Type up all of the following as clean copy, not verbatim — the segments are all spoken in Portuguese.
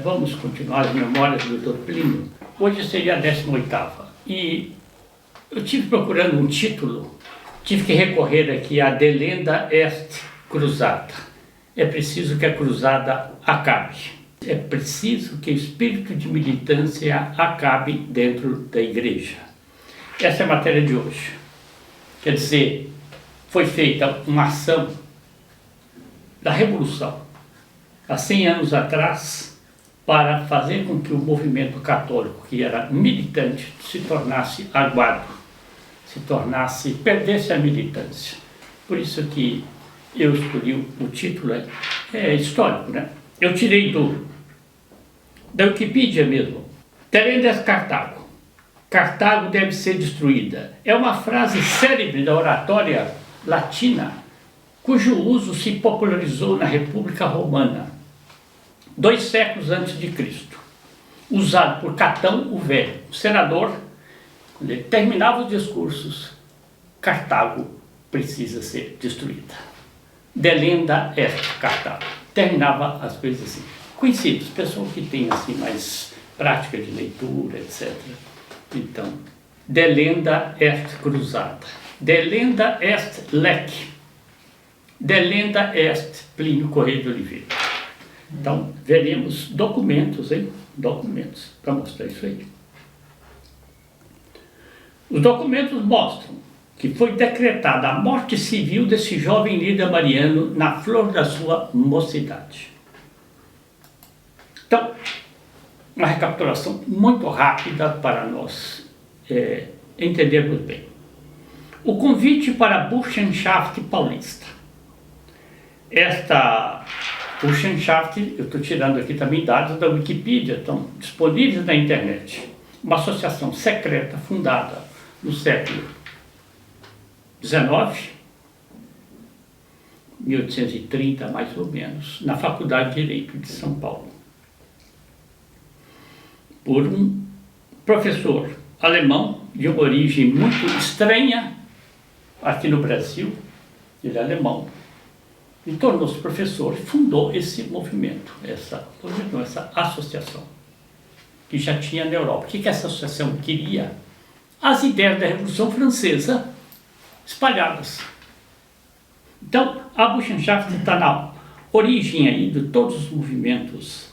vamos continuar as memórias do Dr. Plínio. Hoje seria a 18ª. E eu tive procurando um título, tive que recorrer aqui a Delenda est cruzata. É preciso que a cruzada acabe. É preciso que o espírito de militância acabe dentro da igreja. Essa é a matéria de hoje. Quer dizer, foi feita uma ação da Revolução, há 100 anos atrás, para fazer com que o movimento católico, que era militante, se tornasse aguado, perdesse a militância. Por isso que eu escolhi o título, é histórico, né? Eu tirei da Wikipedia mesmo. Delenda est Cartago. Cartago deve ser destruída. É uma frase célebre da oratória latina, cujo uso se popularizou na República Romana, 2 séculos antes de Cristo. Usado por Catão o Velho, o senador, quando ele terminava os discursos: Cartago precisa ser destruída. Delenda est Cartago. Terminava as coisas assim. Conhecidos, pessoas que têm assim mais prática de leitura, etc. Então, delenda est cruzada. Delenda est lec. Delenda est Plínio Correia de Oliveira. Então, veremos documentos, documentos para mostrar isso aí. Os documentos mostram que foi decretada a morte civil desse jovem líder mariano na flor da sua mocidade. Então, uma recapitulação muito rápida para nós entendermos bem. O convite para a Burschenschaft paulista. Esta Burschenschaft, eu estou tirando aqui também dados da Wikipedia, estão disponíveis na internet. Uma associação secreta fundada no século XIX, 1830 mais ou menos, na Faculdade de Direito de São Paulo, por um professor alemão de uma origem muito estranha aqui no Brasil. Ele é alemão e tornou-se professor e fundou esse movimento, essa associação que já tinha na Europa. O que essa associação queria? As ideias da Revolução Francesa espalhadas. Então, a Burschenschaft está na origem aí de todos os movimentos,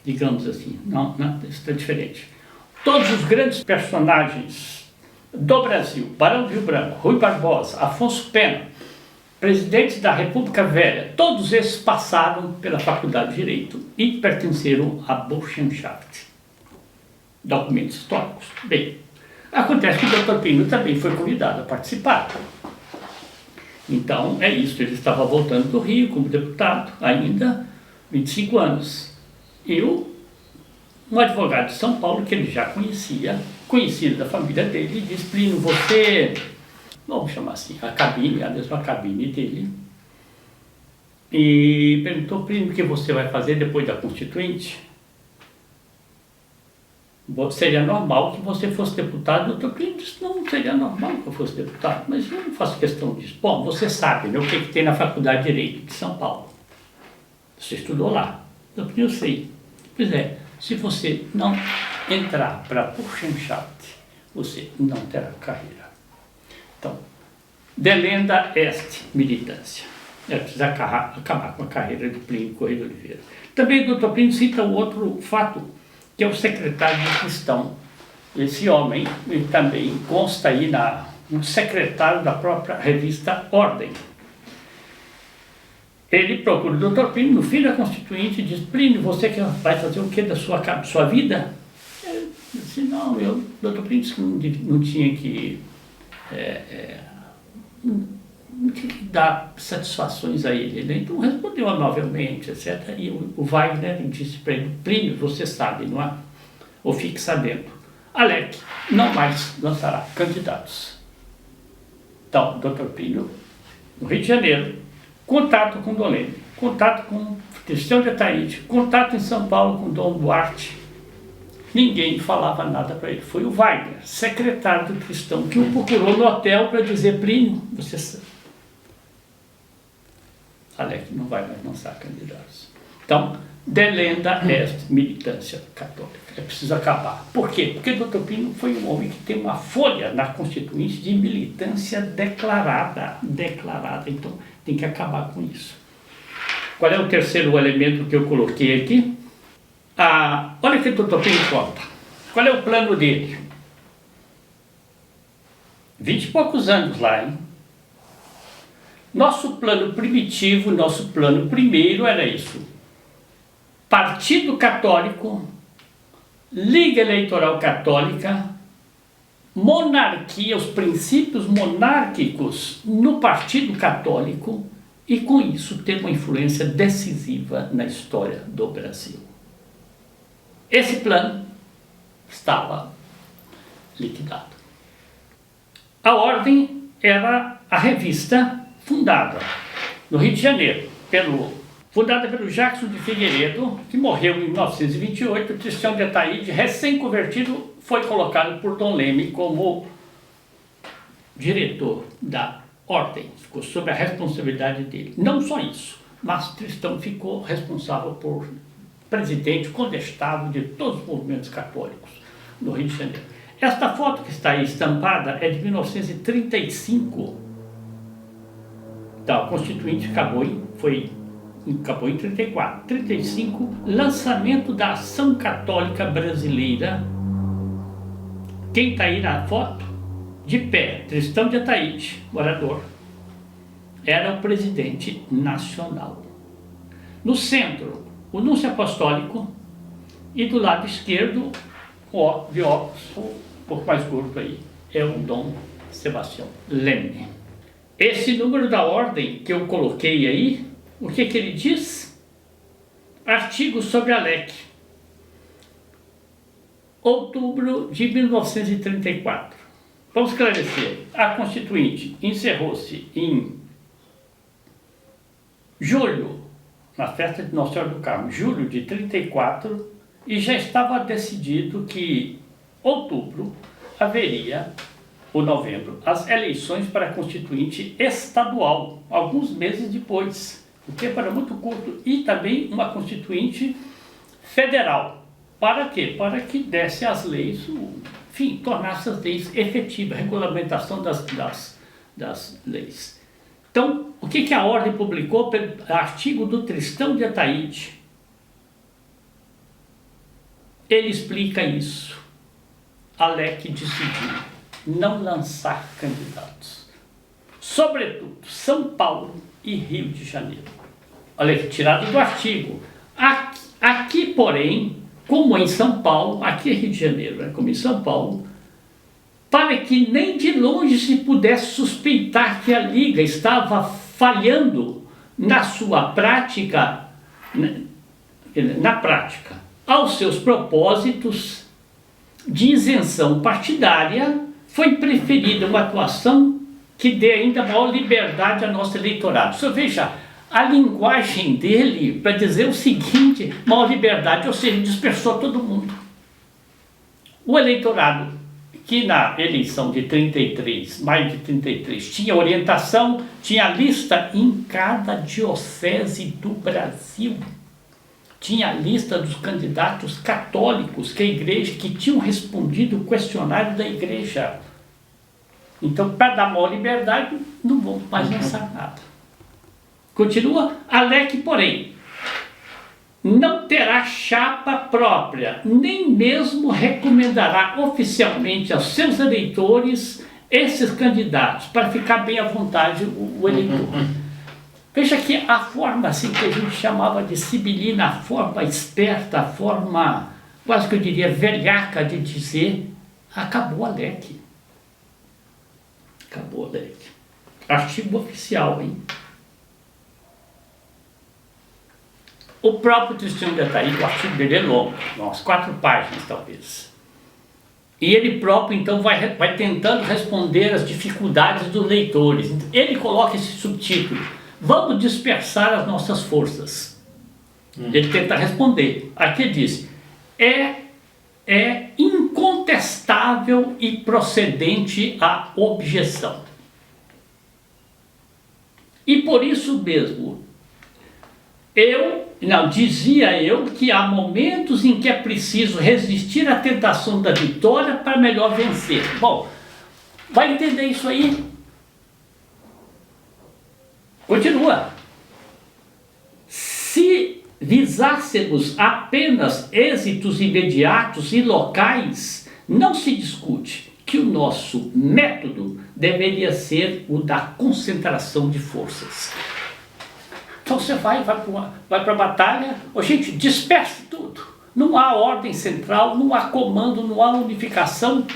digamos assim. Não, isso está diferente. Todos os grandes personagens do Brasil, Barão do Rio Branco, Rui Barbosa, Afonso Pena, presidentes da República Velha, todos esses passaram pela Faculdade de Direito e pertenceram à Burschenschaft. Documentos históricos. Bem, acontece que o Dr. Plínio também foi convidado a participar. Então, é isso, ele estava voltando do Rio como deputado, ainda 25 anos. E um advogado de São Paulo, que ele já conhecia, conhecido da família dele, disse: Plínio, você, vamos chamar assim, a mesma cabine dele, e perguntou: Plínio, o que você vai fazer depois da Constituinte? Seria normal que você fosse deputado. O doutor Plínio disse: não seria normal que eu fosse deputado, mas eu não faço questão disso. Bom, você sabe, né, o que tem na Faculdade de Direito de São Paulo. Você estudou lá. Eu sei. Pois é, se você não entrar para a Burschenschaft, você não terá carreira. Então, delenda est militância. É preciso acabar com a carreira de Plínio Correia de Oliveira. Também o Dr. Plínio cita o outro fato, que é o secretário de Cristão. Esse homem, ele também consta aí no secretário da própria revista Ordem. Ele procura o Dr. Plínio no fim da Constituinte e diz: Plínio, você que vai fazer o que da sua vida? Ele disse: não, o Dr. Plínio disse que não tinha que dar satisfações a ele, né? Então respondeu amavelmente, etc. E o Wagner disse para ele: Plínio, você sabe, não é? Ou fique sabendo, Alec não mais lançará candidatos. Então, Dr. Plínio, no Rio de Janeiro, contato com Dom Leme, contato com Cristiano de Ataíde, contato em São Paulo com Dom Duarte. Ninguém falava nada para ele. Foi o Wagner, secretário do Cristão, que o procurou no hotel para dizer: Plínio, você sabe, Alec não vai mais lançar candidatos. Então, delenda est militância católica. É preciso acabar. Por quê? Porque o Dr. Plínio foi um homem que tem uma folha na Constituinte de militância declarada. Então, tem que acabar com isso. Qual é o terceiro elemento que eu coloquei aqui? Olha o que o Dr. Plínio conta. Qual é o plano dele? 20 e poucos anos lá, hein? Nosso plano primitivo, nosso plano primeiro era isso. Partido Católico, Liga Eleitoral Católica, monarquia, os princípios monárquicos no Partido Católico e, com isso, ter uma influência decisiva na história do Brasil. Esse plano estava liquidado. A Ordem era a revista fundada no Rio de Janeiro, fundada pelo Jackson de Figueiredo, que morreu em 1928. Tristão de Ataíde, recém-convertido, foi colocado por Dom Leme como diretor da Ordem. Ficou sob a responsabilidade dele. Não só isso, mas Tristão ficou responsável por presidente condestável de todos os movimentos católicos no Rio de Janeiro. Esta foto que está aí estampada é de 1935. Então, a Constituinte acabou em 34. 35, lançamento da Ação Católica Brasileira. Quem está aí na foto? De pé, Tristão de Ataíde, morador. Era o presidente nacional. No centro, o núncio apostólico. E do lado esquerdo, de óculos, um pouco mais curto aí, é o Dom Sebastião Leme. Esse número da Ordem que eu coloquei aí, o que ele diz? Artigo sobre a LEC. Outubro de 1934. Vamos esclarecer. A Constituinte encerrou-se em julho, na festa de Nossa Senhora do Carmo, julho de 34, e já estava decidido que outubro haveria, ou novembro, as eleições para a Constituinte estadual, alguns meses depois. O tempo era muito curto, e também uma Constituinte federal. Para quê? Para que desse as leis, enfim, tornasse as leis efetivas, regulamentação das leis. Então, o que a Ordem publicou? Artigo do Tristão de Ataíde. Ele explica isso. A LEC decidiu não lançar candidatos. Sobretudo, São Paulo e Rio de Janeiro. Olha que tirado do artigo. Aqui, porém, como em São Paulo, aqui é Rio de Janeiro, né? Como em São Paulo, para que nem de longe se pudesse suspeitar que a Liga estava falhando na sua prática, aos seus propósitos de isenção partidária, foi preferida uma atuação que dê ainda maior liberdade ao nosso eleitorado. Você veja a linguagem dele para dizer o seguinte: maior liberdade, ou seja, dispersou todo mundo. O eleitorado, que na eleição de 33, maio de 33, tinha orientação, tinha lista em cada diocese do Brasil. Tinha a lista dos candidatos católicos que tinham respondido o questionário da igreja. Então, para dar maior liberdade, não vão mais lançar nada. Continua, a LEC, porém, não terá chapa própria, nem mesmo recomendará oficialmente aos seus eleitores esses candidatos, para ficar bem à vontade o eleitor. Veja que a forma assim que a gente chamava de sibilina, a forma esperta, a forma, quase que eu diria, velhaca de dizer, acabou a LEC. Acabou a LEC. Artigo oficial, hein? O próprio Tristão de Ataíde, o artigo dele é longo, umas 4 páginas talvez. E ele próprio, então, vai tentando responder às dificuldades dos leitores. Ele coloca esse subtítulo: vamos dispersar as nossas forças. Ele tenta responder. Aqui ele diz: é incontestável e procedente a objeção. E por isso mesmo, eu Não, dizia eu que há momentos em que é preciso resistir à tentação da vitória para melhor vencer. Bom, vai entender isso aí? Continua. Se visássemos apenas êxitos imediatos e locais, não se discute que o nosso método deveria ser o da concentração de forças. Então você vai para a batalha, gente, disperse tudo. Não há ordem central, não há comando, não há unificação.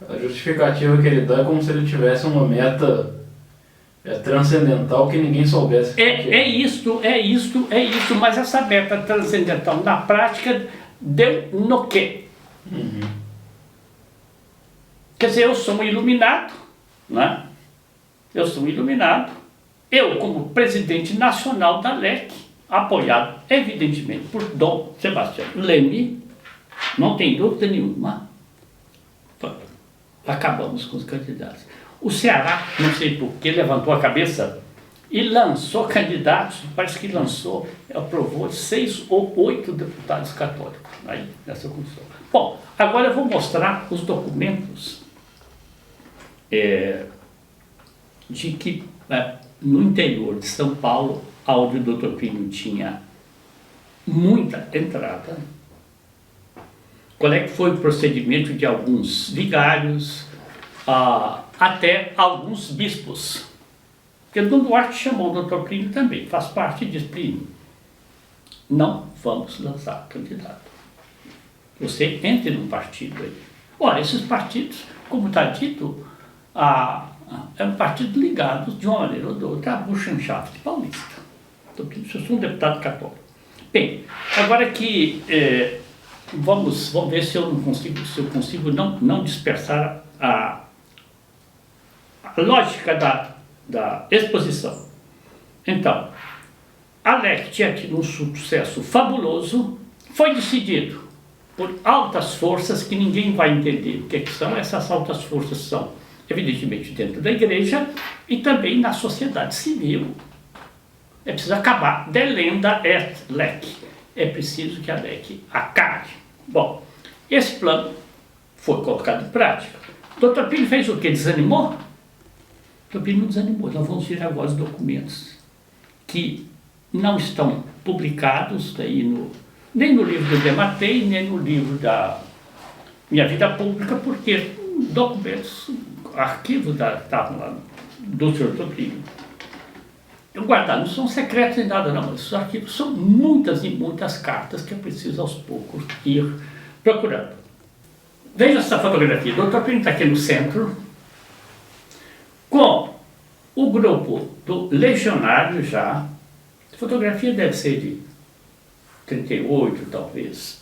A justificativa que ele dá é como se ele tivesse uma meta transcendental que ninguém soubesse. É isso, mas essa meta transcendental na prática deu no quê? Uhum. Quer dizer, eu sou um iluminado, né? Eu sou um iluminado. Eu, como presidente nacional da LEC, apoiado, evidentemente, por Dom Sebastião Leme, não tem dúvida nenhuma, acabamos com os candidatos. O Ceará, não sei por que, levantou a cabeça e lançou candidatos, parece que lançou, aprovou 6 ou 8 deputados católicos aí nessa condição. Bom, agora eu vou mostrar os documentos de que no interior de São Paulo, onde o Dr. Plínio tinha muita entrada. Qual é que foi o procedimento de alguns vigários, até alguns bispos? Porque Dom Duarte chamou o Dr. Plínio também, faz parte de Plínio. Não vamos lançar candidato. Você entre num partido aí. Olha, esses partidos, como está dito, é um partido ligado, de uma maneira ou de outra, à Burschenschaft paulista. Então, eu sou um deputado católico. Bem, agora que vamos ver se eu consigo não dispersar a lógica da exposição. Então, a LEC tinha tido um sucesso fabuloso, foi decidido por altas forças que ninguém vai entender o que são. Essas altas forças são, evidentemente, dentro da igreja e também na sociedade civil. É preciso acabar. Delenda et LEC. É preciso que a LEC acabe. Bom, esse plano foi colocado em prática. O Dr. Plínio fez o quê? Desanimou? O Dr. Plínio não desanimou. Nós vamos ver agora os documentos que não estão publicados aí nem no livro do Dematei, nem no livro da Minha Vida Pública, porque documentos, arquivos estavam lá do Sr. Dr. Plínio. Eu guardar, não são secretos nem nada não, esses arquivos são muitas e muitas cartas que é preciso aos poucos ir procurando. Veja essa fotografia, o Dr. Plínio está aqui no centro, com o grupo do Legionário já. A fotografia deve ser de 38, talvez.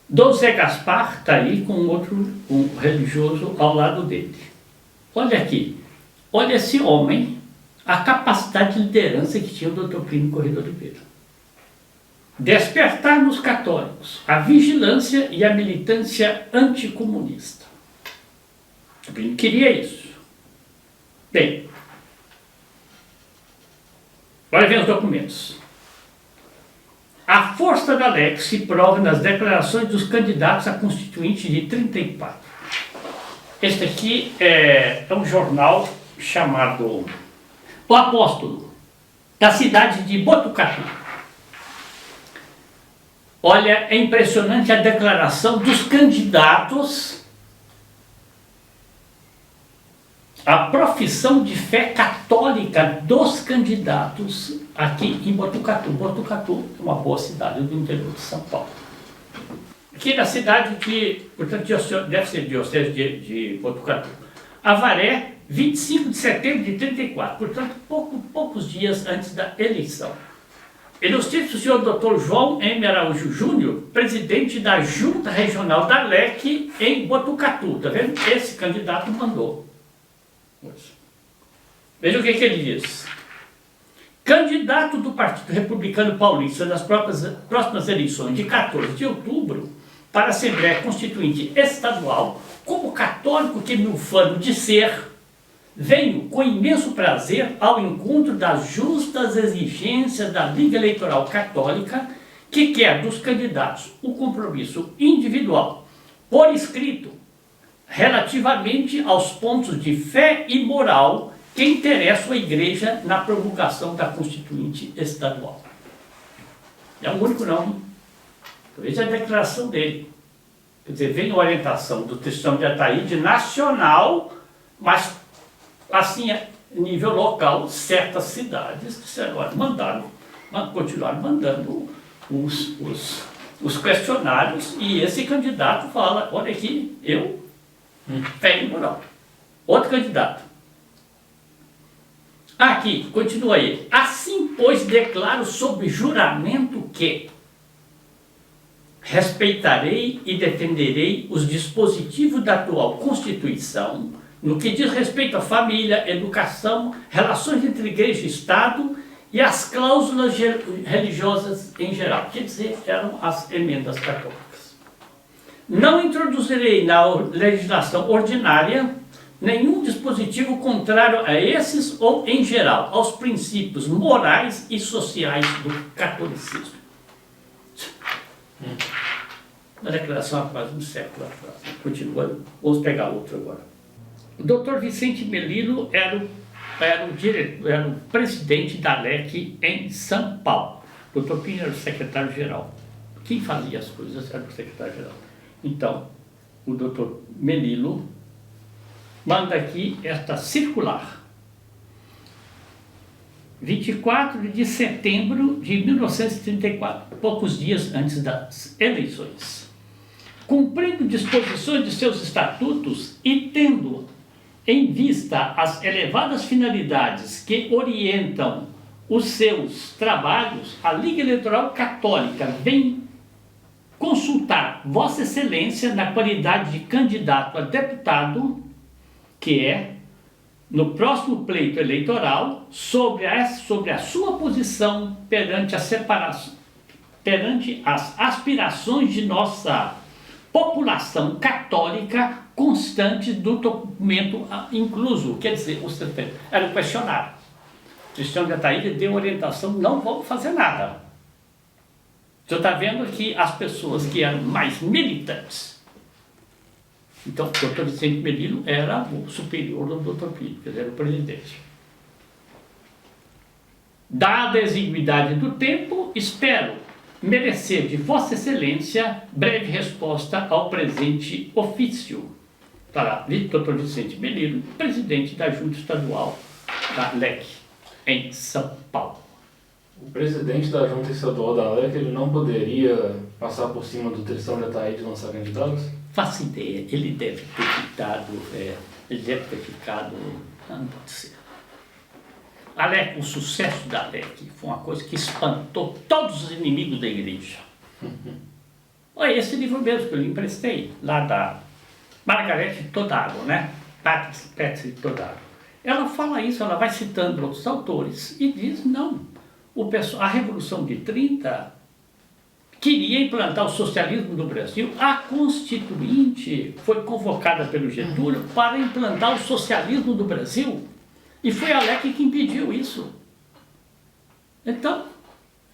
Dom Zé Gaspar está aí com um religioso ao lado dele. Olha aqui, olha esse homem, a capacidade de liderança que tinha o Dr. Plínio Corrêa de Oliveira. Despertar nos católicos a vigilância e a militância anticomunista. O Plínio queria isso. Bem, agora vem os documentos. A força da LEC se prova nas declarações dos candidatos a constituinte de 34. Este aqui é um jornal chamado O Apóstolo, da cidade de Botucatu. Olha, é impressionante a declaração dos candidatos, a profissão de fé católica dos candidatos aqui em Botucatu. Botucatu é uma boa cidade do interior de São Paulo. Aqui na cidade de, portanto, deve ser diocese de Botucatu. Avaré, 25 de setembro de 34, portanto, poucos dias antes da eleição. Ilustre-se o senhor Dr. João M. Araújo Júnior, presidente da Junta Regional da LEC em Botucatu. Está vendo? Esse candidato mandou. Veja o que ele diz. Candidato do Partido Republicano Paulista nas próximas eleições de 14 de outubro para a Assembleia Constituinte Estadual, como católico que me ufano de ser, venho com imenso prazer ao encontro das justas exigências da Liga Eleitoral Católica, que quer dos candidatos o compromisso individual, por escrito, relativamente aos pontos de fé e moral que interessam a Igreja na promulgação da Constituinte Estadual. É o único não. Veja a declaração dele. Quer dizer, vem a orientação do Tristão de Ataíde nacional, mas assim, a nível local, certas cidades disseram, olha, continuaram mandando os questionários, e esse candidato fala, olha aqui, fé e moral. Outro candidato. Aqui, continua ele. Assim, pois, declaro sob juramento que respeitarei e defenderei os dispositivos da atual Constituição no que diz respeito à família, educação, relações entre igreja e Estado e as cláusulas religiosas em geral. Quer dizer, eram as emendas católicas. Não introduzirei na legislação ordinária nenhum dispositivo contrário a esses ou, em geral, aos princípios morais e sociais do catolicismo. Uma declaração há quase um século atrás. Continua, vamos pegar outro agora. O Dr. Vicente Melilo era o presidente da LEC em São Paulo. O Dr. Pinho era o secretário-geral. Quem fazia as coisas era o secretário-geral. Então, o Dr. Melilo manda aqui esta circular. 24 de setembro de 1934, poucos dias antes das eleições. Cumprindo disposições de seus estatutos e tendo em vista as elevadas finalidades que orientam os seus trabalhos, a Liga Eleitoral Católica vem consultar Vossa Excelência na qualidade de candidato a deputado, que é, no próximo pleito eleitoral, sobre a sua posição perante as aspirações de nossa população católica constantes do documento incluso. Quer dizer, era um questionário. Tristão de Ataíde deu orientação, não vamos fazer nada. Você está vendo aqui as pessoas que eram mais militantes. Então, o Dr. Vicente Melilo era o superior do Dr. Pinho, que era o presidente. Dada a exiguidade do tempo, espero merecer de Vossa Excelência breve resposta ao presente ofício. Para Dr. Vicente Melilo, presidente da Junta Estadual da LEC, em São Paulo. O presidente da Junta Estadual da LEC, ele não poderia passar por cima do Tristão de Ataíde e lançar candidatos? Faço ideia, ele deve ter ficado, não pode ser. A LEC, o sucesso da LEC foi uma coisa que espantou todos os inimigos da igreja. Olha, esse livro mesmo que eu lhe emprestei, lá da Margarete Todaro, né? Patsy Todaro. Ela fala isso, ela vai citando outros autores e diz, não, a Revolução de 30 queria implantar o socialismo no Brasil. A Constituinte foi convocada pelo Getúlio para implantar o socialismo no Brasil. E foi a LEC que impediu isso. Então,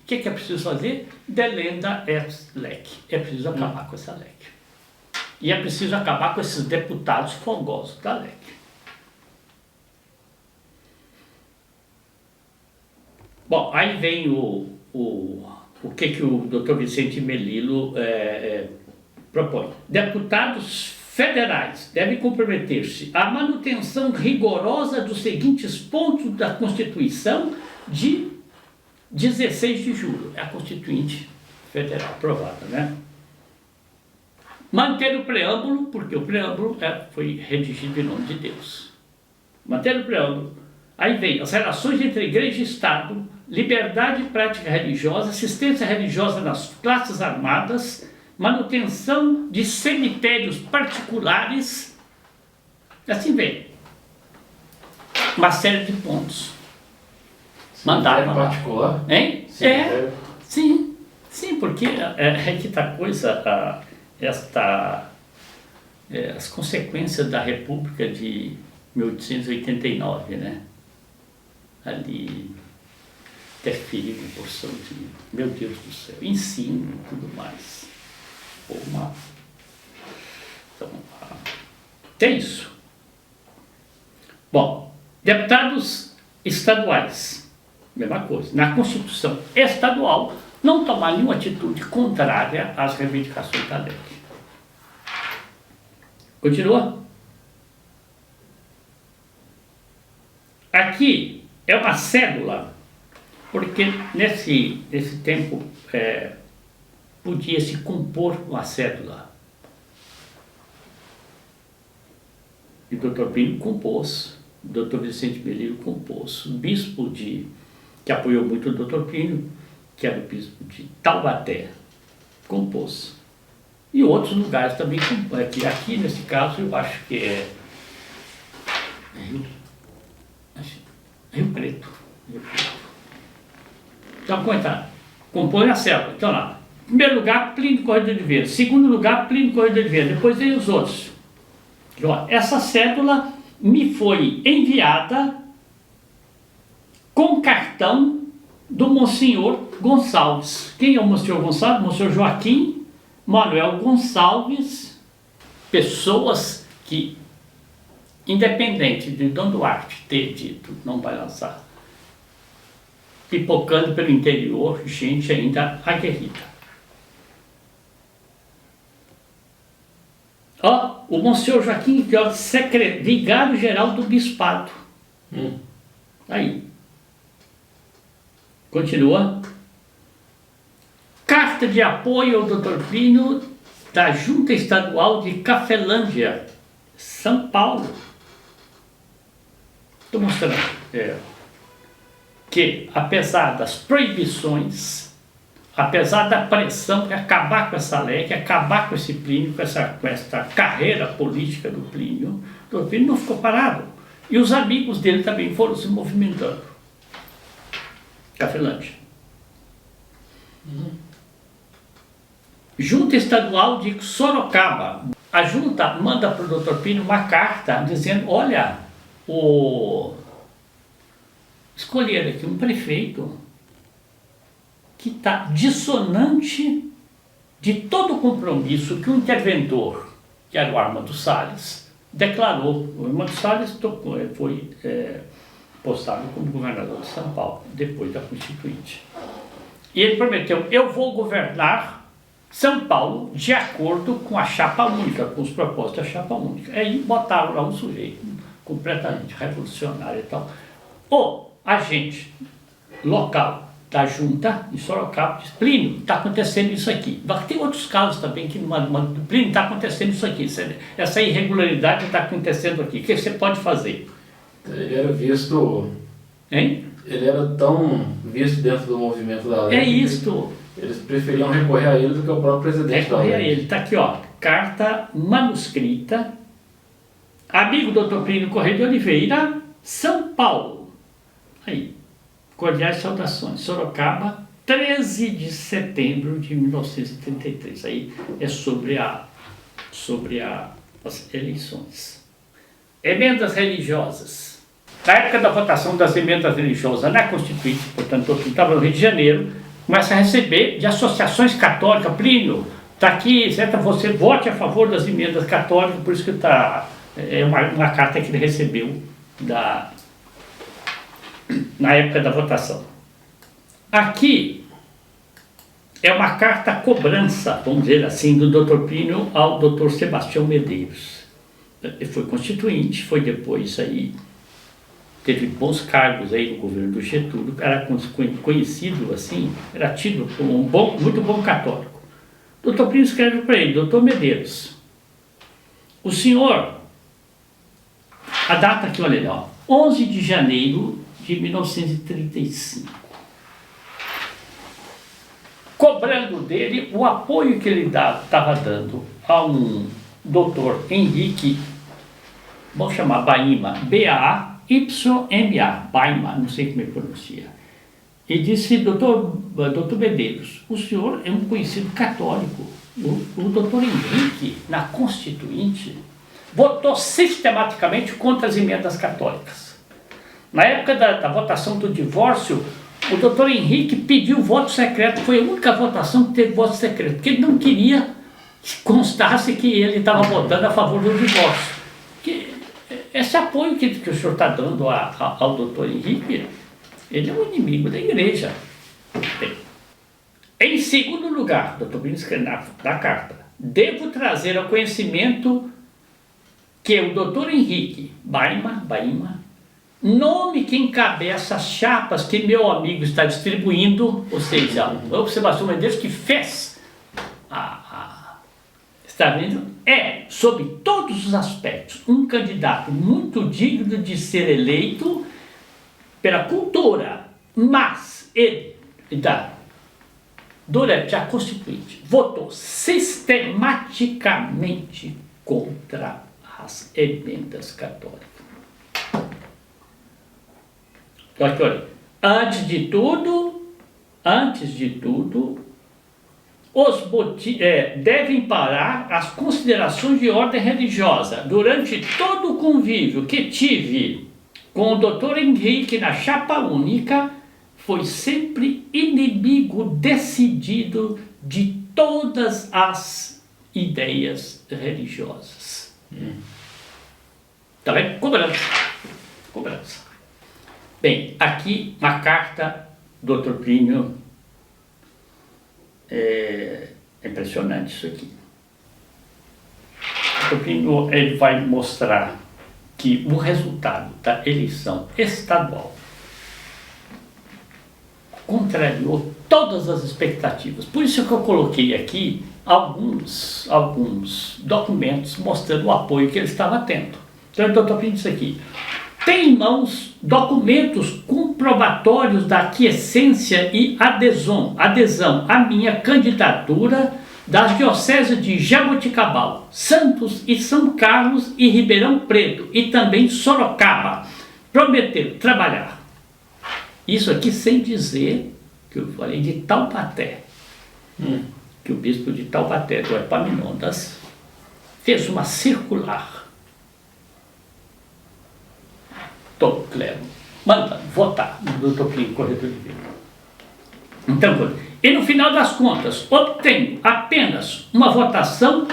o que é preciso fazer? Delenda est LEC. É preciso acabar com essa LEC. E é preciso acabar com esses deputados folgosos da LEC. Bom, aí vem o que o Dr. Vicente Melilo propõe. Deputados federais devem comprometer-se à manutenção rigorosa dos seguintes pontos da Constituição de 16 de julho. É a Constituinte Federal aprovada, né? Manter o preâmbulo, porque o preâmbulo foi redigido em nome de Deus. Manter o preâmbulo. Aí vem as relações entre igreja e Estado, liberdade e prática religiosa, assistência religiosa nas classes armadas, manutenção de cemitérios particulares, assim vem. Uma série de pontos. Mandaram lá. Particular? Hein? Sim, porque é que está coisa, as consequências da República de 1889, né? Ali, interferido por São Divino. Meu Deus do céu, ensino e tudo mais. Então, tem isso. Bom, deputados estaduais, mesma coisa. Na Constituição estadual, não tomar nenhuma atitude contrária às reivindicações da lei. Continua? Aqui é uma cédula, porque nesse tempo podia-se compor uma cédula. E o Dr. Plínio compôs, o Dr. Vicente Belilo compôs, o bispo que apoiou muito o Dr. Plínio, que era o bispo de Taubaté, compôs. E outros lugares também compõem. Aqui, nesse caso, eu acho que é Rio Preto. Então, coitado, compõe a célula. Então, lá, primeiro lugar, Plínio Corrêa de Oliveira. Segundo lugar, Plínio Corrêa de Oliveira. Depois vem os outros. E, ó, essa cédula me foi enviada com cartão do Monsenhor Gonçalves. Quem é o Monsenhor Gonçalves? Monsenhor Joaquim Manuel Gonçalves. Pessoas que, independente de Dom Duarte ter dito não vai lançar, pipocando pelo interior, gente ainda aguerrida. Ó, o Monsenhor Joaquim, que é o vigário-geral do bispado. Aí. Continua. Carta de apoio ao Dr. Plínio da Junta Estadual de Cafelândia, São Paulo. Estou mostrando que, apesar das proibições, apesar da pressão de acabar com essa lei, que acabar com esse Plínio, com essa carreira política do Plínio, o Plínio não ficou parado. E os amigos dele também foram se movimentando. Cafelândia. Junta Estadual de Sorocaba. A junta manda para o Dr. Plínio uma carta dizendo, olha, escolher aqui um prefeito que está dissonante de todo o compromisso que o interventor, que era o Armando Salles, declarou. O Armando Salles foi postado como governador de São Paulo, depois da Constituinte. E ele prometeu, eu vou governar São Paulo de acordo com a chapa única, com os propósitos da chapa única. Aí botaram lá um sujeito completamente revolucionário e tal. O agente local da junta em Sorocaba diz, Plínio, está acontecendo isso aqui. Tem outros casos também que Plínio, está acontecendo isso aqui, essa irregularidade está acontecendo aqui, o que você pode fazer? Ele era visto... Hein? Ele era tão visto dentro do movimento da lei. É isto. Eles preferiam recorrer a ele do que ao próprio presidente da lei. Recorrer a ele. Está aqui, ó, carta manuscrita, amigo Dr. Plínio Corrêa de Oliveira, São Paulo. Aí, cordiais saudações. Sorocaba, 13 de setembro de 1933. Aí é sobre as eleições. Emendas religiosas. Na época da votação das emendas religiosas na Constituinte, portanto, eu estava no Rio de Janeiro, começa a receber de associações católicas, Plínio, está aqui, certo? Você vote a favor das emendas católicas, por isso que está, é uma carta que ele recebeu na época da votação. Aqui é uma carta cobrança, vamos dizer assim, do Dr. Plínio ao Dr. Sebastião Medeiros. Ele foi constituinte, foi depois aí, teve bons cargos aí no governo do Getúlio, era conhecido assim, era tido como muito bom católico. O Dr. Plínio escreve para ele, Dr. Medeiros, o senhor, a data aqui, olha ó, 11 de janeiro de 1935, cobrando dele o apoio que ele estava dando a um doutor Henrique, vamos chamar Baima, B-A-Y-M-A, Baima, não sei como ele pronuncia. E disse, doutor Medeiros, o senhor é um conhecido católico. O doutor Henrique, na Constituinte, votou sistematicamente contra as emendas católicas. Na época da votação do divórcio, o doutor Henrique pediu voto secreto, foi a única votação que teve voto secreto, porque ele não queria que constasse que ele estava votando a favor do divórcio. Que esse apoio que o senhor está dando ao doutor Henrique, ele é um inimigo da igreja. Bem, em segundo lugar, doutor Plínio escreve na carta, devo trazer ao conhecimento que o doutor Henrique Baima, nome que encabeça as chapas que meu amigo está distribuindo, ou seja, a observação Medeiros que fez está vendo? É, sob todos os aspectos, um candidato muito digno de ser eleito pela cultura, mas ele, durante a Constituinte, votou sistematicamente contra as emendas católicas. Olha, antes de tudo, devem parar as considerações de ordem religiosa. Durante todo o convívio que tive com o doutor Henrique na chapa única, foi sempre inimigo decidido de todas as ideias religiosas. Tá bem? Cobrança. Bem, aqui uma carta do Dr. Plínio, é impressionante isso aqui. O Dr. Plínio, ele vai mostrar que o resultado da eleição estadual contrariou todas as expectativas. Por isso que eu coloquei aqui alguns documentos mostrando o apoio que ele estava tendo. Então, eu estou pedindo isso aqui. Tem em mãos documentos comprobatórios da aquiescência e adesão à minha candidatura das dioceses de Jaboticabal, Santos e São Carlos e Ribeirão Preto e também Sorocaba. Prometeram trabalhar. Isso aqui sem dizer que eu falei de Taubaté, que o bispo de Taubaté, do Epaminondas, fez uma circular. Todo clero manda votar no Dr. Plínio Corrêa de Oliveira. Então, e no final das contas, obtenho apenas uma votação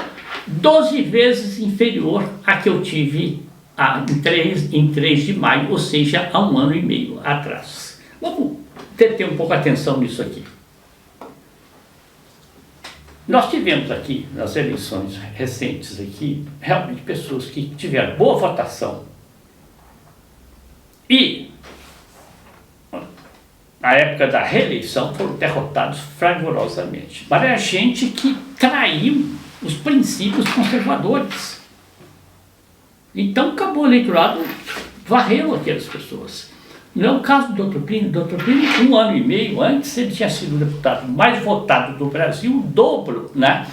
12 vezes inferior à que eu tive em 3 de maio, ou seja, há 1 ano e meio atrás. Vamos ter um pouco de atenção nisso aqui. Nós tivemos aqui, nas eleições recentes aqui, realmente pessoas que tiveram boa votação. E, na época da reeleição, foram derrotados fragorosamente. Mas é gente que traiu os princípios conservadores. Então, acabou o eleitorado, varreu aquelas pessoas. Não é o caso do Dr. Plínio. O Dr. Plínio, 1 ano e meio antes, ele tinha sido o deputado mais votado do Brasil, o dobro, né?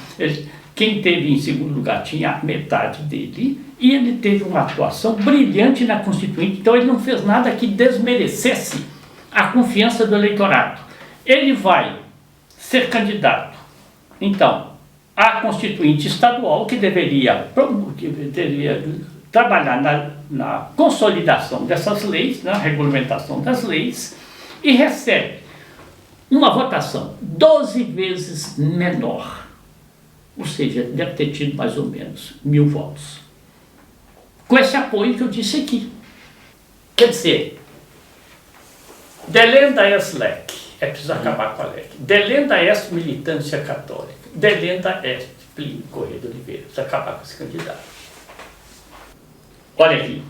Quem teve em segundo lugar tinha metade dele, e ele teve uma atuação brilhante na Constituinte, então ele não fez nada que desmerecesse a confiança do eleitorado. Ele vai ser candidato, então, à Constituinte estadual, que deveria trabalhar na consolidação dessas leis, na regulamentação das leis, e recebe uma votação 12 vezes menor. Ou seja, deve ter tido mais ou menos 1000 votos. Com esse apoio que eu disse aqui. Quer dizer, delenda est lec, é preciso acabar com a lec. Delenda est militância católica. Delenda est Plínio Corrêa de Oliveira. Precisa acabar com esse candidato. Olha aqui.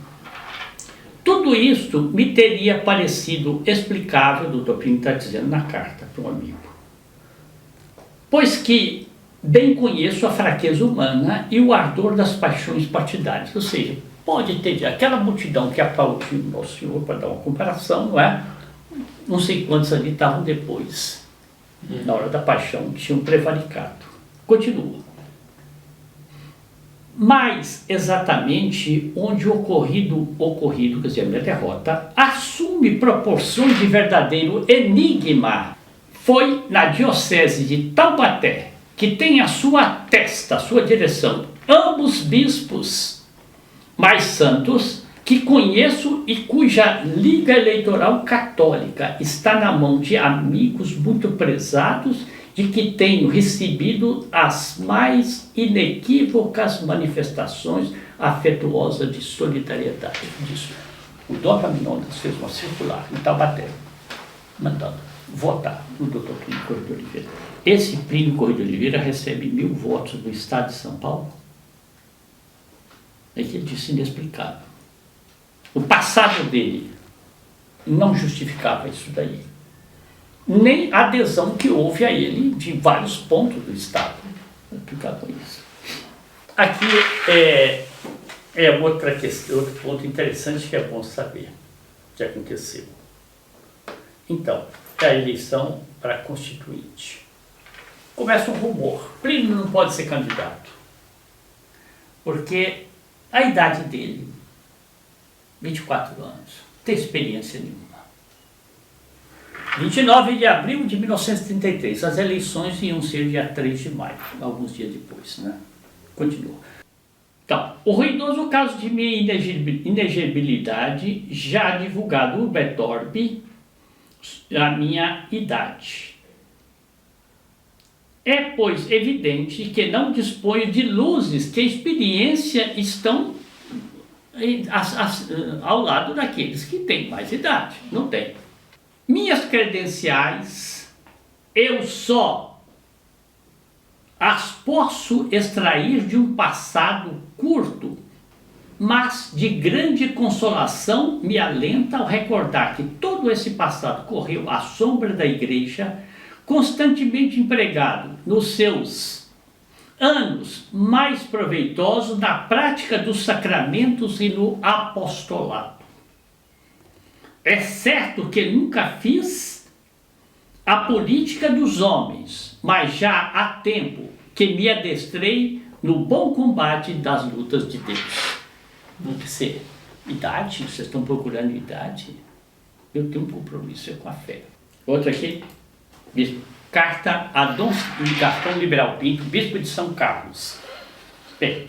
Tudo isso me teria parecido explicável, o Dr. Plínio está dizendo na carta para um amigo. Pois que bem conheço a fraqueza humana e o ardor das paixões partidárias. Ou seja, pode ter aquela multidão que aplaudiu o Nosso Senhor, para dar uma comparação, não é? Não sei quantos ali estavam depois, na hora da paixão, tinham prevaricado. Continua. Mas exatamente onde o ocorrido, quer dizer, a minha derrota, assume proporções de verdadeiro enigma, foi na diocese de Taubaté, que tem a sua testa, a sua direção, ambos bispos mais santos que conheço e cuja liga eleitoral católica está na mão de amigos muito prezados, de que tenho recebido as mais inequívocas manifestações afetuosas de solidariedade. Disso. O Dom Epaminondas fez uma circular em Taubaté, mandando votar no Dr. Plínio Corrêa de Oliveira. Esse Plínio Corrêa de Oliveira recebe 1000 votos no estado de São Paulo. É que ele disse inexplicável. O passado dele não justificava isso daí. Nem a adesão que houve a ele de vários pontos do Estado. Explicava isso. Aqui é outra questão, outro ponto interessante que é bom saber que aconteceu. Então, é a eleição para constituinte. Começa um rumor. Plínio não pode ser candidato. Porque a idade dele, 24 anos, não tem experiência nenhuma. 29 de abril de 1933, as eleições iam ser dia 3 de maio, alguns dias depois, né? Continua. Então, o ruidoso caso de minha inegibilidade, já divulgado o Betorbe, a minha idade. É, pois, evidente que não disponho de luzes que a experiência estão ao lado daqueles que têm mais idade. Não tem. Minhas credenciais, eu só as posso extrair de um passado curto, mas de grande consolação me alenta ao recordar que todo esse passado correu à sombra da igreja, constantemente empregado nos seus anos mais proveitosos na prática dos sacramentos e no apostolado. É certo que nunca fiz a política dos homens, mas já há tempo que me adestrei no bom combate das lutas de Deus. Não precisa. Idade? Vocês estão procurando idade? Eu tenho um compromisso com a fé. Outra aqui. Bispo. Carta a Dom Gastão Liberal Pinto, bispo de São Carlos. Bem,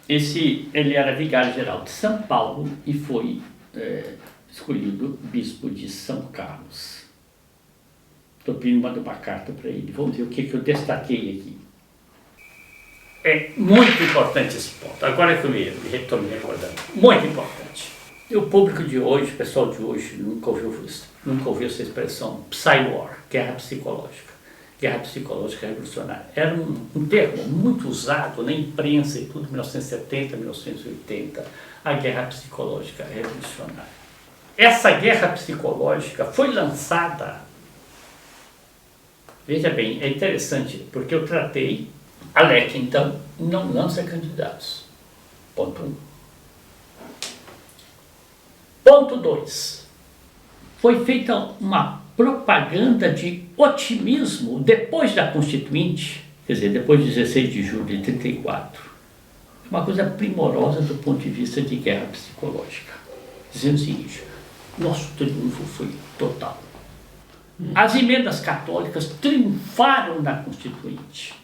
ele era vigário-geral de São Paulo e foi escolhido bispo de São Carlos. O Plínio mandou uma carta para ele. Vamos ver o que eu destaquei aqui. É muito importante esse ponto. Agora que eu me estou me recordando. Muito importante. E o público de hoje, o pessoal de hoje, nunca ouviu essa expressão psy-war, guerra psicológica. Guerra psicológica revolucionária. Era um termo muito usado na imprensa e tudo, 1970, 1980, a guerra psicológica revolucionária. Essa guerra psicológica foi lançada, veja bem, é interessante, porque eu tratei, a LEC, então, não lança candidatos. Ponto 1. Ponto 2. Foi feita uma propaganda de otimismo depois da Constituinte, quer dizer, depois de 16 de julho de 34. Uma coisa primorosa do ponto de vista de guerra psicológica. Dizendo o seguinte, nosso triunfo foi total. As emendas católicas triunfaram na Constituinte.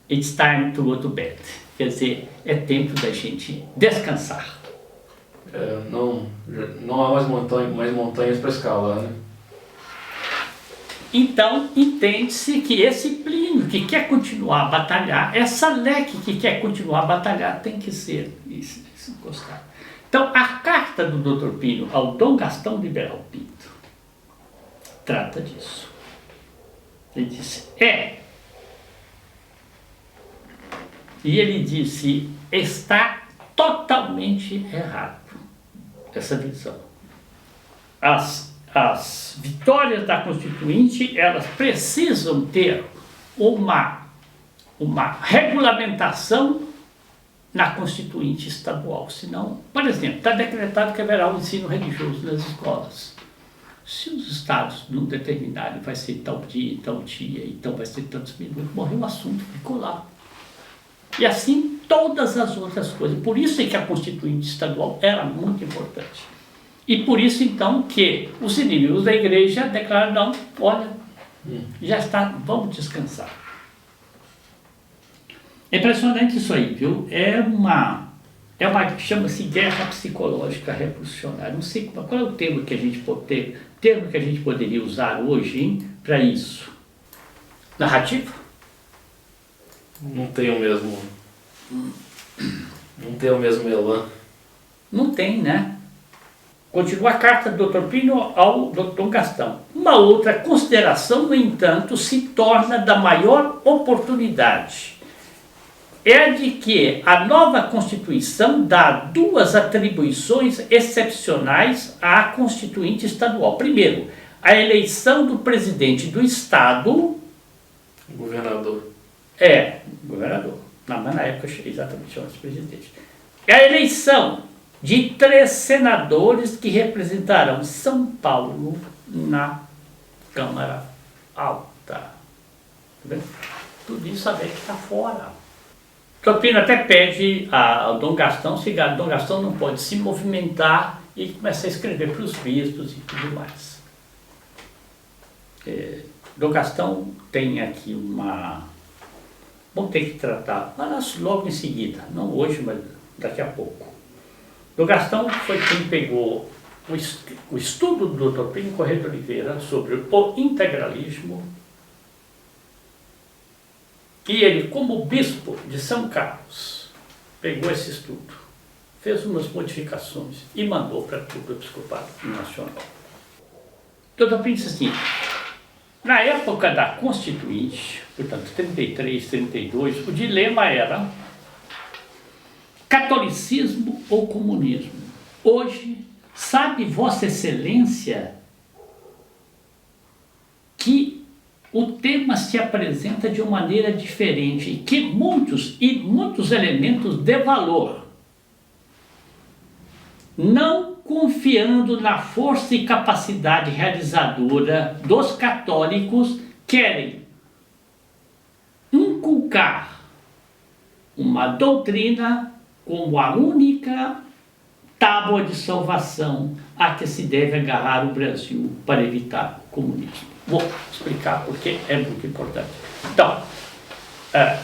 It's time to go to bed. Quer dizer, é tempo da gente descansar. Não há mais montanhas para escalar, né? Então, entende-se que esse Plínio que quer continuar a batalhar, essa LEC que quer continuar a batalhar, tem que ser encostado. Então, a carta do Dr. Plínio ao Dom Gastão Liberal Pinto trata disso. Ele disse, e ele disse, está totalmente errado essa visão. As vitórias da Constituinte, elas precisam ter uma regulamentação na Constituinte estadual. Senão, por exemplo, está decretado que haverá o ensino religioso nas escolas. Se os estados não determinarem, vai ser tal dia, então vai ser tantos minutos, morreu o assunto, ficou lá. E assim todas as outras coisas. Por isso é que a Constituinte estadual era muito importante. E por isso então que os inimigos da igreja declaram, não, olha, já está, vamos descansar. É impressionante isso aí, viu? É uma que chama-se guerra psicológica revolucionária. Não sei qual é o termo que a gente poderia usar hoje para isso. Narrativa? Não tem o mesmo. Não tem o mesmo elan. Não tem, né? Continua a carta do Dr. Plínio ao Dr. Gastão. Uma outra consideração, no entanto, se torna da maior oportunidade. É a de que a nova Constituição dá duas atribuições excepcionais à Constituinte Estadual. Primeiro, a eleição do presidente do Estado. Governador. Governador. Mas na época exatamente chamava-se presidente. É a eleição de 3 senadores que representarão São Paulo na Câmara Alta. Tá vendo? Tudo isso a ver que está fora. Topino até pede ao Dom Gastão se Dom Gastão não pode se movimentar e começa a escrever para os bispos e tudo mais. Dom Gastão tem aqui vamos ter que tratar, mas logo em seguida, não hoje, mas daqui a pouco. Dom Gastão foi quem pegou o estudo do Dr. Plínio Corrêa de Oliveira sobre o integralismo. E ele, como bispo de São Carlos, pegou esse estudo, fez umas modificações e mandou para todo o Episcopado Nacional. Dr. Plínio disse assim, na época da Constituinte, portanto, 33, 32, o dilema era catolicismo ou comunismo. Hoje, sabe Vossa Excelência que o tema se apresenta de uma maneira diferente e que muitos elementos de valor, não confiando na força e capacidade realizadora dos católicos, querem inculcar uma doutrina como a única tábua de salvação a que se deve agarrar o Brasil para evitar o comunismo. Vou explicar porque é muito importante. Então,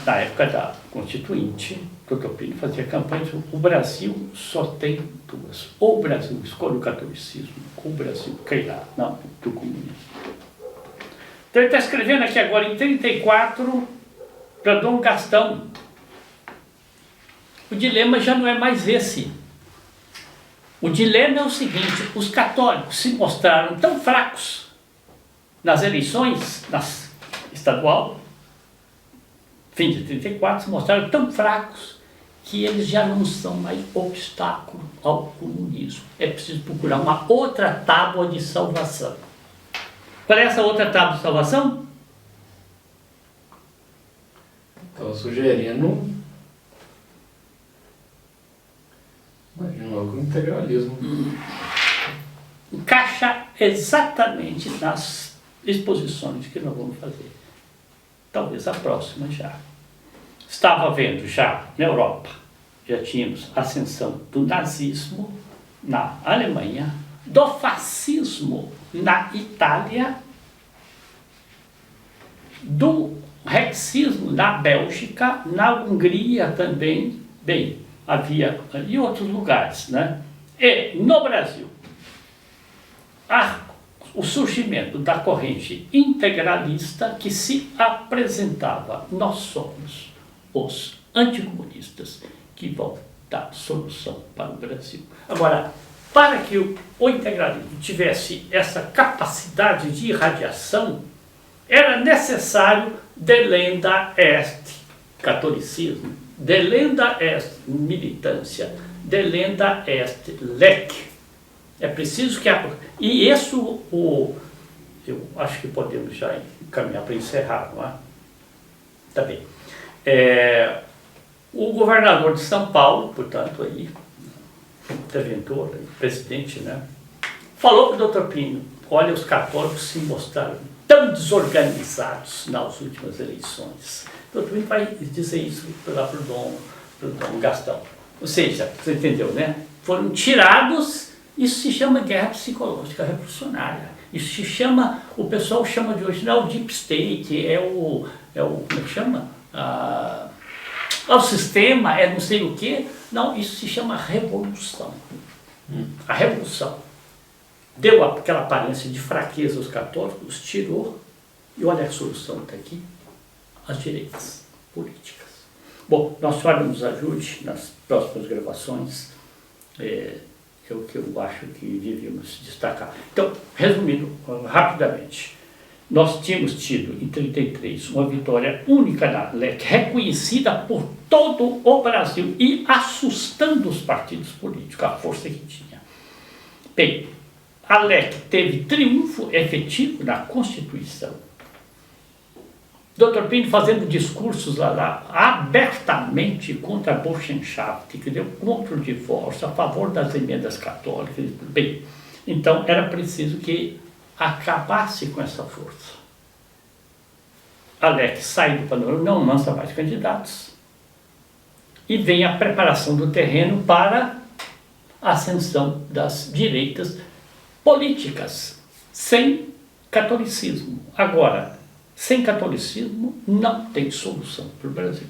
na época da Constituinte, Dr. Plínio fazia campanha, o Brasil só tem duas. Ou o Brasil escolhe o catolicismo, ou o Brasil cairá do comunismo. Então ele está escrevendo aqui agora em 34 para Dom Gastão. O dilema já não é mais esse. O dilema é o seguinte, os católicos se mostraram tão fracos nas eleições, estadual, fim de 34, se mostraram tão fracos que eles já não são mais obstáculo ao comunismo. É preciso procurar uma outra tábua de salvação. Qual é essa outra tábua de salvação? Estou sugerindo, imagina logo, o integralismo. Encaixa exatamente nas exposições que nós vamos fazer. Talvez a próxima já. Estava vendo já na Europa, já tínhamos a ascensão do nazismo na Alemanha, do fascismo na Itália, do rexismo na Bélgica, na Hungria também, bem, havia em outros lugares, né? E no Brasil, o surgimento da corrente integralista que se apresentava. Nós somos os anticomunistas que vão dar solução para o Brasil. Agora, para que o integralismo tivesse essa capacidade de irradiação, era necessário delenda est catolicismo, delenda est militância, delenda est lec. É preciso que e isso eu acho que podemos já encaminhar para encerrar, não é? Tá bem. O governador de São Paulo, portanto, aí, interventor, presidente, né? Falou para o Dr. Plínio, olha, os católicos se mostraram tão desorganizados nas últimas eleições. O Dr. Plínio vai dizer isso lá para o Dom Gastão. Ou seja, você entendeu, né? Foram tirados. Isso se chama guerra psicológica revolucionária. Isso se chama, o pessoal chama de hoje, não é o deep state, como é que chama? o sistema é não sei o quê. Não, isso se chama revolução. A revolução deu aquela aparência de fraqueza aos católicos, tirou, e olha a solução está aqui, as direitas políticas. Bom, Nossa Senhora nos ajude nas próximas gravações, é o que eu acho que devíamos destacar. Então, resumindo rapidamente, nós tínhamos tido em 1933 uma vitória única na LEC, reconhecida por todo o Brasil e assustando os partidos políticos, a força que tinha. Bem, a LEC teve triunfo efetivo na Constituição. Dr. Plínio fazendo discursos lá abertamente contra a Burschenschaft, que deu contra o divórcio, a favor das emendas católicas. Bem, então era preciso que acabasse com essa força. A LEC sai do panorama, não lança mais candidatos, e vem a preparação do terreno para a ascensão das direitas políticas, sem catolicismo. Agora, sem catolicismo não tem solução para o Brasil.